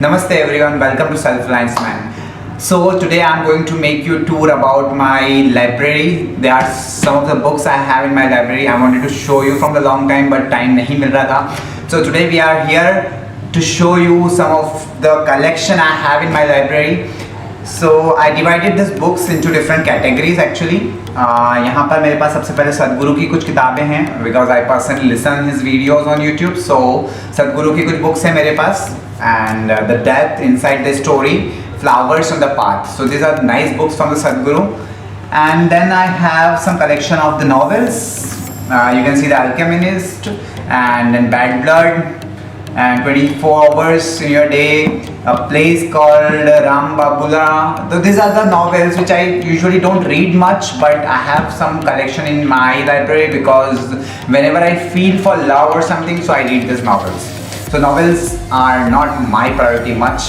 Namaste everyone, welcome to Self-Reliance Man. So today I'm going to make you a tour about my library. There are some of the books I have in my library. I wanted to show you from the long time but time nahi mil raha tha. So today we are here to show you some of the collection I have in my library. So I divided these books into different categories actually. यहाँ पर मेरे पास सबसे पहले सदगुरु की कुछ किताबें हैं because I personally listen his videos on YouTube. So सदगुरु की कुछ books हैं मेरे पास and the depth inside the story, flowers on the path. So these are nice books from the Sadhguru. And then I have some collection of the novels. You can see The Alchemist and then Bad Blood and 24 Hours in Your Day, a place called Ram Babula. So these are the novels which I usually don't read much, but I have some collection in my library because whenever I feel for love or something, so I read these novels. So novels are not my priority much.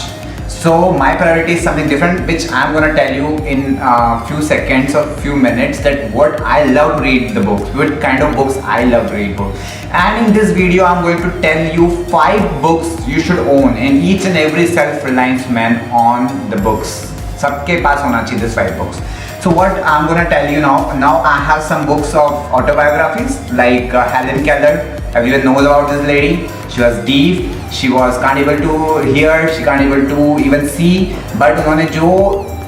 So my priority is something different, which I'm gonna tell you in a few seconds or few minutes that what I love to read the books, what kind of books I love to read books. And in this video, I'm going to tell you 5 books you should own, and each and every self-reliance man on the books. सबके पास होना चाहिए these 5 books. So what I'm gonna tell you now I have some books of autobiographies like Helen Keller. Everyone knows about this lady. She was deaf, she can't able to hear, she can't able to even see, but उन्होंने जो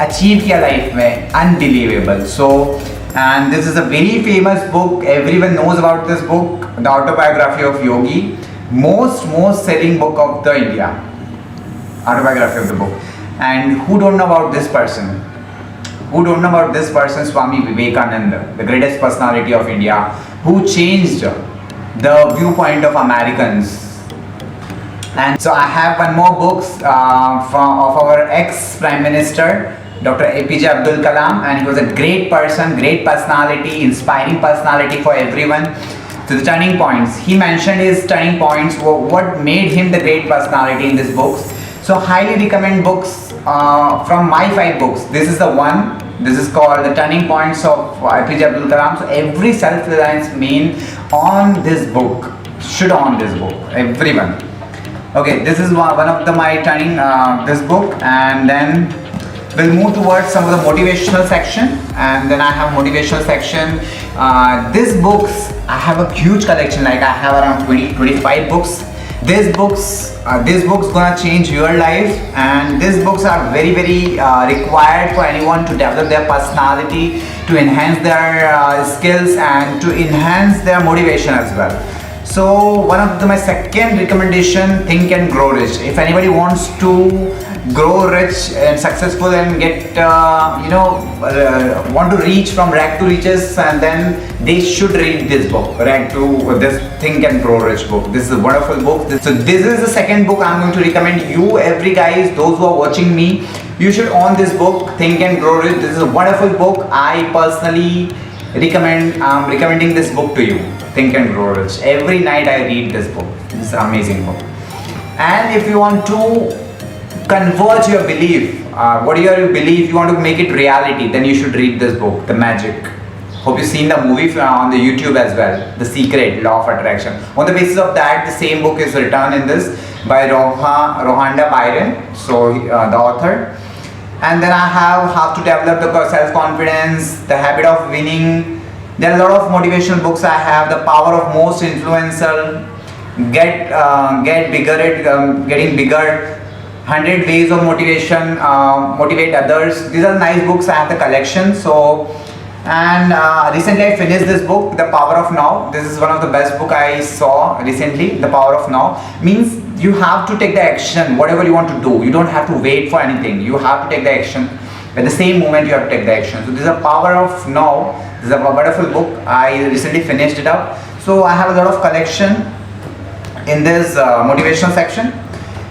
achieve किया life में unbelievable. So and this is a very famous book. Everyone knows about this book, The Autobiography of Yogi, most selling book of the India. Autobiography of the book. And who don't know about this person? Who don't know about this person? Swami Vivekananda, the greatest personality of India, who changed the viewpoint of Americans. And so I have one more book of our ex-Prime Minister, Dr. APJ Abdul Kalam, and he was a great person, great personality, inspiring personality for everyone. So the turning points, he mentioned his turning points, what made him the great personality in these books. So highly recommend books from my 5 books. This is the one. This is called The Turning Points of APJ Abdul Kalam. So every self-reliance man on this book should own this book. Everyone. Okay, this is one of my turning this book, and then we'll move towards some of the motivational section, and then I have motivational section. These books, I have a huge collection, like I have around 20-25 books. These books gonna change your life, and these books are very required for anyone to develop their personality, to enhance their skills, and to enhance their motivation as well. So one of my second recommendation, Think and Grow Rich. If anybody wants to grow rich and successful and get want to reach from rag to riches, and then they should read this book, this Think and Grow Rich book. This is a wonderful book. So this is the second book I'm going to recommend you, every guys, those who are watching me, you should own this book, Think and Grow Rich. This is a wonderful book. I personally recommending this book to you, Think and Grow Rich. Every night I read this book. This is an amazing book. And if you want to convert your belief, what you believe, you want to make it reality, then you should read this book, The Magic. Hope you've seen the movie on the YouTube as well, The Secret, Law of Attraction. On the basis of that, the same book is written in this by Rhonda Byrne, so the author. And then I have How to Develop the Self-Confidence, The Habit of Winning. There are a lot of motivational books I have. The Power of Most Influential, Get Bigger at Getting Bigger, 100 Ways of Motivation, Motivate Others. These are nice books. I have the collection. So, and recently I finished this book, The Power of Now. This is one of the best book I saw recently. The Power of Now means you have to take the action, whatever you want to do. You don't have to wait for anything. You have to take the action. At the same moment, you have to take the action. So this is a Power of Now. This is a wonderful book. I recently finished it up. So I have a lot of collection in this motivational section.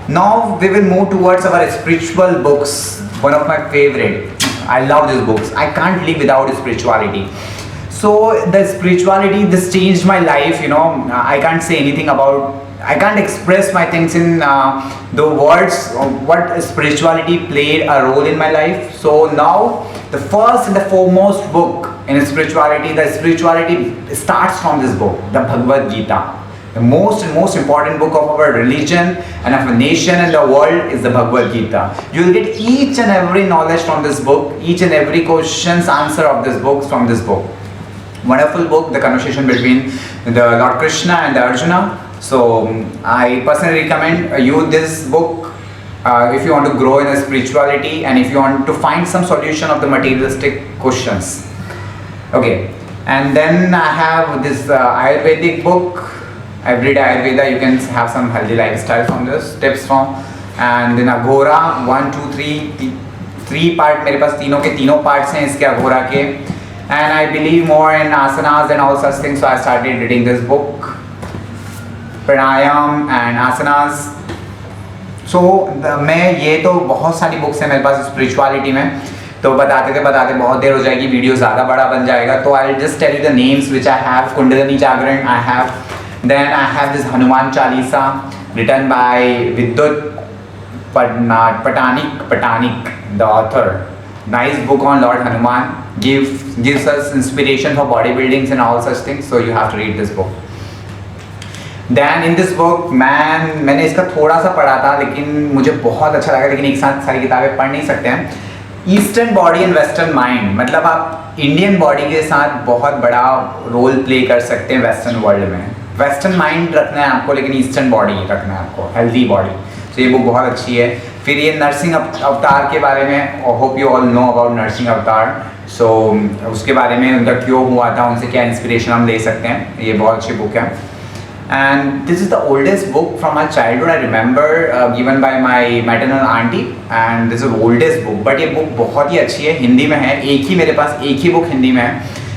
Now we will move towards our spiritual books. One of my favorite. I love these books. I can't live without spirituality. So the spirituality, this changed my life. I can't say anything about. I can't express my things in the words of what spirituality played a role in my life. So now the first and the foremost book in spirituality, the spirituality starts from this book, the Bhagavad Gita. The most important book of our religion and of a nation and the world is the Bhagavad Gita. You will get each and every knowledge from this book, each and every question's answer of this book from this book. Wonderful book, the conversation between the Lord Krishna and the Arjuna. So I personally recommend you this book if you want to grow in a spirituality and if you want to find some solution of the materialistic questions. Okay, and then I have this Ayurvedic book, Everyday Ayurveda. You can have some healthy lifestyle from this, tips from. And then Agora 1, 2, 3 part, मेरे पास तीनों के तीनों parts हैं इसके Agora के. And I believe more in asanas and all such things, so I started reading this book, Pranayam and asanas. So मैं ये तो बहुत सारी बुक्स हैं मेरे पास स्पिरिचुअलिटी में, तो बताते बहुत देर हो जाएगी, वीडियो ज़्यादा बड़ा बन जाएगा. तो I just tell you the names which I have. Kundalini Jagran I have. Then I have this Hanuman Chalisa written by Vidyut Patanik, the author. Nice book on Lord Hanuman. Gives us inspiration for bodybuilding and all such things. So you have to read this book. Then in this book, मैंने इसका थोड़ा सा पढ़ा था, लेकिन मुझे बहुत अच्छा लगा. लेकिन एक साथ सारी किताबें पढ़ नहीं सकते हैं. Eastern body and western mind, मतलब आप इंडियन बॉडी के साथ बहुत बड़ा रोल प्ले कर सकते हैं वेस्टर्न वर्ल्ड में. वेस्टर्न माइंड रखना है आपको, लेकिन ईस्टर्न बॉडी रखना है आपको, हेल्दी बॉडी. तो ये बुक बहुत अच्छी है. फिर ये नर्सिंग अवतार के बारे में, hope you all know about nursing अवतार. सो उसके बारे में, उनका क्यों हुआ था, उनसे क्या इंस्पिरेशन हम ले सकते हैं. ये बहुत अच्छी बुक है. And this is the oldest book from my childhood. I remember given by my maternal aunty, and this is oldest book. But ये बुक बहुत ही अच्छी है. हिंदी में है, एक ही मेरे पास एक ही बुक हिंदी में है,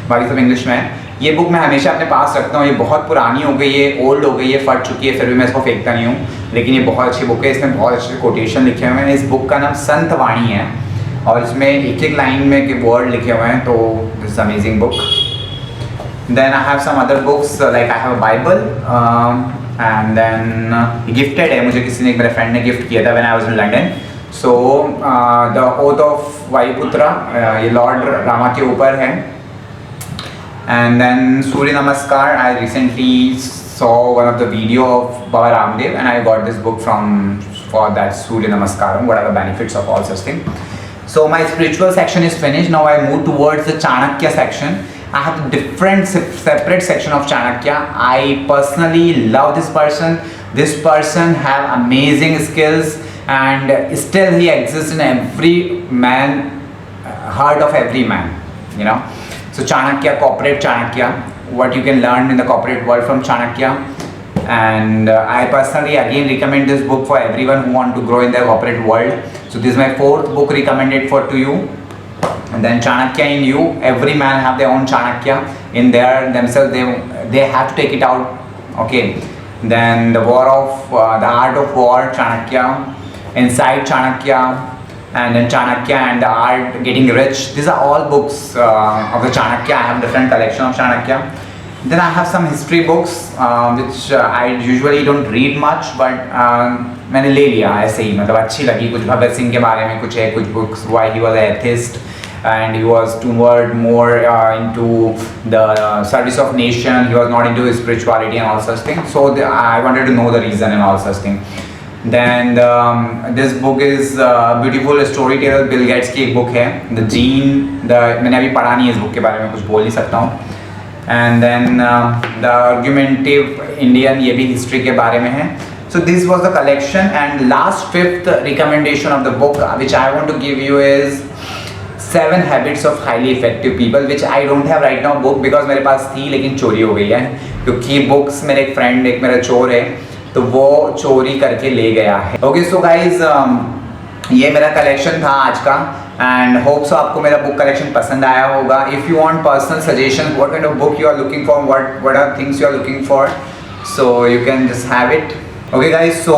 बाकी सब इंग्लिश में है. ये बुक मैं हमेशा अपने पास रखता हूँ. ये बहुत पुरानी हो गई है, ओल्ड हो गई है, फट चुकी है, फिर भी मैं इसको फेंकता नहीं हूँ. लेकिन ये बहुत अच्छी बुक है. इसमें बहुत अच्छे कोटेशन लिखे हुए हैं. इस बुक का नाम संत वाणी है और इसमें एक एक लाइन में के वर्ड लिखे हुए हैं. तो this amazing book. Then I have some other books, like I have a Bible and then gifted है मुझे, किसी ने, मेरे फ्रेंड ने गिफ्ट किया था when I was in London. So the oath of Vayuputra, ये लॉर्ड रामा के ऊपर है. And then Surya Namaskar, I recently saw one of the video of Baba Ramdev and I got this book for that Surya Namaskar, what are the benefits of all such things. So my spiritual section is finished. Now I move towards the Chanakya section. I have a different separate section of Chanakya. I personally love this person. This person have amazing skills and still he exists in every man, heart of every man, you know. So Chanakya, corporate Chanakya, what you can learn in the corporate world from Chanakya. And I personally again recommend this book for everyone who want to grow in the corporate world. So this is my 4th book recommended to you. And then Chanakya in you. Every man have their own Chanakya in themselves. They have to take it out. Okay. Then the the art of war, Chanakya. Inside Chanakya. And then Chanakya and the art getting rich. These are all books of the Chanakya. I have different collection of Chanakya. Then I have some history books which I usually don't read much, but मैंने ले लिया ऐसे ही, मतलब अच्छी लगी. कुछ भगत सिंह के बारे में कुछ है, कुछ books why he was an atheist and he was toward more into the service of nation. He was not into spirituality and all such things. So I wanted to know the reason and all such things. Then this book is beautiful storyteller. Bill Gates की एक book है, the gene. मैंने अभी पढ़ा नहीं है इस book के बारे में, कुछ बोल नहीं सकता हूँ. And then the argumentative Indian, ये भी हिस्ट्री के बारे में है. So this was the collection. And last 5th recommendation of the book which I want to give you is 7 Habits of Highly Effective People, which I don't have right now book because मेरे पास थी लेकिन चोरी हो गई है. क्योंकि books मेरे एक फ्रेंड, एक मेरा चोर है, तो वो चोरी करके ले गया है. ओके सो गाइज, ये मेरा कलेक्शन था आज का. एंड होप सो आपको मेरा बुक कलेक्शन पसंद आया होगा. If you want personal suggestion what kind of book you are looking for, what are things you are looking for, so you can just have it. Okay guys, so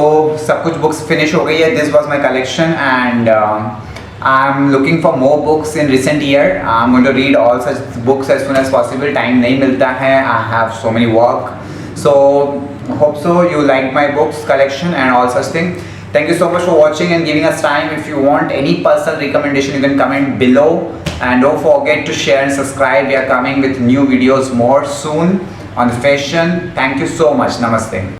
सब कुछ books finish हो गई है. This was my collection and I'm looking for more books in recent year. I'm going to read all such books as soon as possible. Time नहीं मिलता है. I have so many work. So hope so you like my books collection and all such thing. Thank you so much for watching and giving us time. If you want any personal recommendation, you can comment below. And don't forget to share and subscribe. We are coming with new videos more soon. on the fashion. Thank you so much. Namaste.